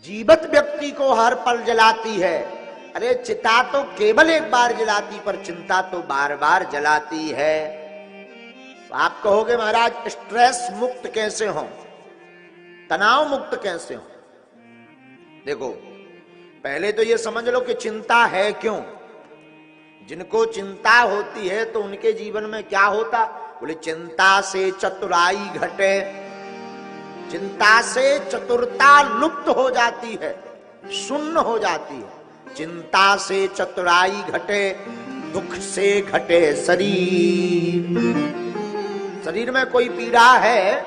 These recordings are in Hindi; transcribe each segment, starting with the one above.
जीवित व्यक्ति को हर पल जलाती है। अरे चिता तो केवल एक बार जलाती, पर चिंता तो बार बार जलाती है। तो आप कहोगे महाराज स्ट्रेस मुक्त कैसे हो, तनाव मुक्त कैसे हो? देखो पहले तो ये समझ लो कि चिंता है क्यों। जिनको चिंता होती है तो उनके जीवन में क्या होता? बोले चिंता से चतुराई घटे, चिंता से चतुरता लुप्त हो जाती है, शून्य हो जाती है। चिंता से चतुराई घटे, दुख से घटे शरीर। शरीर में कोई पीड़ा है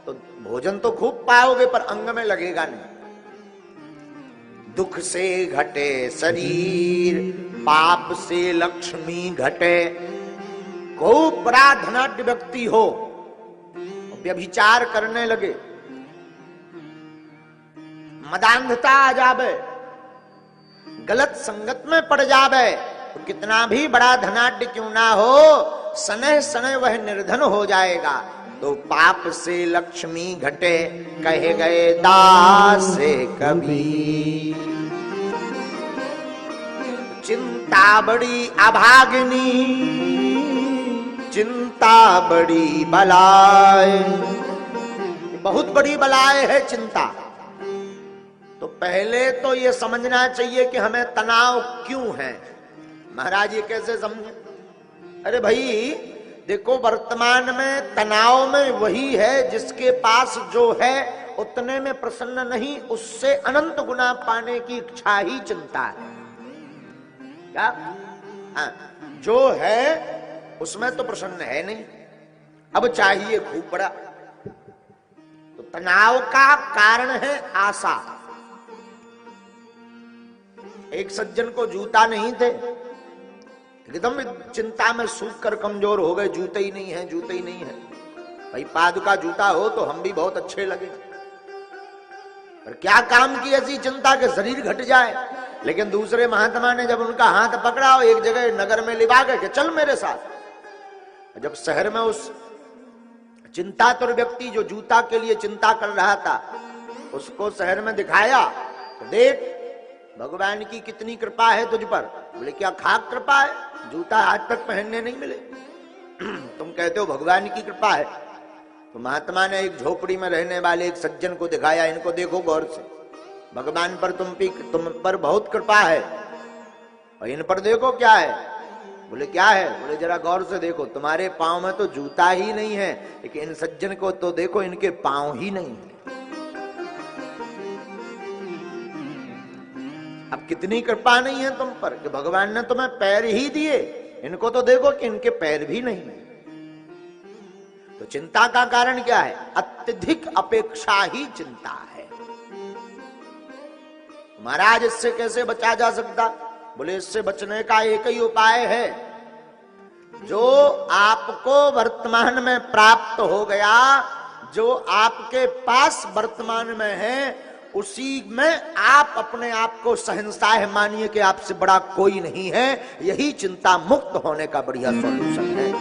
तो भोजन तो खूब पाओगे पर अंग में लगेगा नहीं। दुख से घटे शरीर, पाप से लक्ष्मी घटे। को बड़ा धनाढ्य व्यक्ति हो, व्यभिचार करने लगे, मदांधता आ जावे, गलत संगत में पड़ जावे, तो कितना भी बड़ा धनाढ्य क्यों ना हो, सनह सनह वह निर्धन हो जाएगा। तो पाप से लक्ष्मी घटे, कहे गए दास कभी। चिंता बड़ी अभागिनी, चिंता बड़ी बलाय, बहुत बड़ी बलाय है चिंता। तो पहले तो ये समझना चाहिए कि हमें तनाव क्यों है। महाराज ये कैसे समझे? अरे भाई देखो, वर्तमान में तनाव में वही है जिसके पास जो है उतने में प्रसन्न नहीं, उससे अनंत गुना पाने की इच्छा ही चिंता है। क्या? जो है उसमें तो प्रसन्न है नहीं, अब चाहिए खूब बड़ा। तो तनाव का कारण है आशा। एक सज्जन को जूता नहीं थे, एकदम चिंता में सूख कर कमजोर हो गए, जूते ही नहीं है, जूते ही नहीं है। भाई पादुका जूता हो तो हम भी बहुत अच्छे लगे, पर क्या काम की ऐसी चिंता के शरीर घट जाए। लेकिन दूसरे महात्मा ने जब उनका हाथ पकड़ा और एक जगह नगर में लिवा गए कि चल मेरे साथ। जब शहर में उस चिंतातुर व्यक्ति जो जूता के लिए चिंता कर रहा था, उसको शहर में दिखाया तो देख भगवान की कितनी कृपा है तुझ पर। बोले क्या खाक कृपा है, जूता आज तक पहनने नहीं मिले, तुम कहते हो भगवान की कृपा है। तो महात्मा ने एक झोपड़ी में रहने वाले एक सज्जन को दिखाया, इनको देखो गौर से, भगवान पर तुम पर बहुत कृपा है, और इन पर देखो क्या है। बोले क्या है? बोले जरा गौर से देखो, तुम्हारे पांव में तो जूता ही नहीं है, लेकिन इन सज्जन को तो देखो, इनके पांव ही नहीं है। अब कितनी कृपा नहीं है तुम पर कि भगवान ने तुम्हें पैर ही दिए, इनको तो देखो कि इनके पैर भी नहीं है। तो चिंता का कारण क्या है? अत्यधिक अपेक्षा ही चिंता है। महाराज इससे कैसे बचा जा सकता? बोले इससे बचने का एक ही उपाय है, जो आपको वर्तमान में प्राप्त हो गया, जो आपके पास वर्तमान में है, उसी में आप अपने आप को शहंशाह मानिए कि आपसे बड़ा कोई नहीं है। यही चिंता मुक्त होने का बढ़िया सॉल्यूशन है।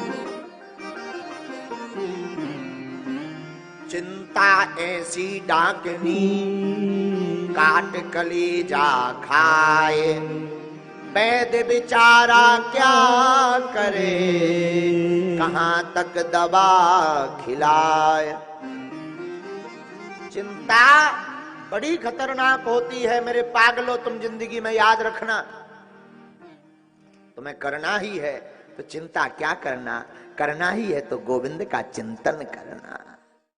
चिंता ऐसी डाकनी, काट कलेजा खाए, वैद्य बेचारा क्या करे, कहां तक दवा खिलाए। चिंता बड़ी खतरनाक होती है मेरे पागलों, तुम जिंदगी में याद रखना। तुम्हें करना ही है तो चिंता क्या करना, करना ही है तो गोविंद का चिंतन करना।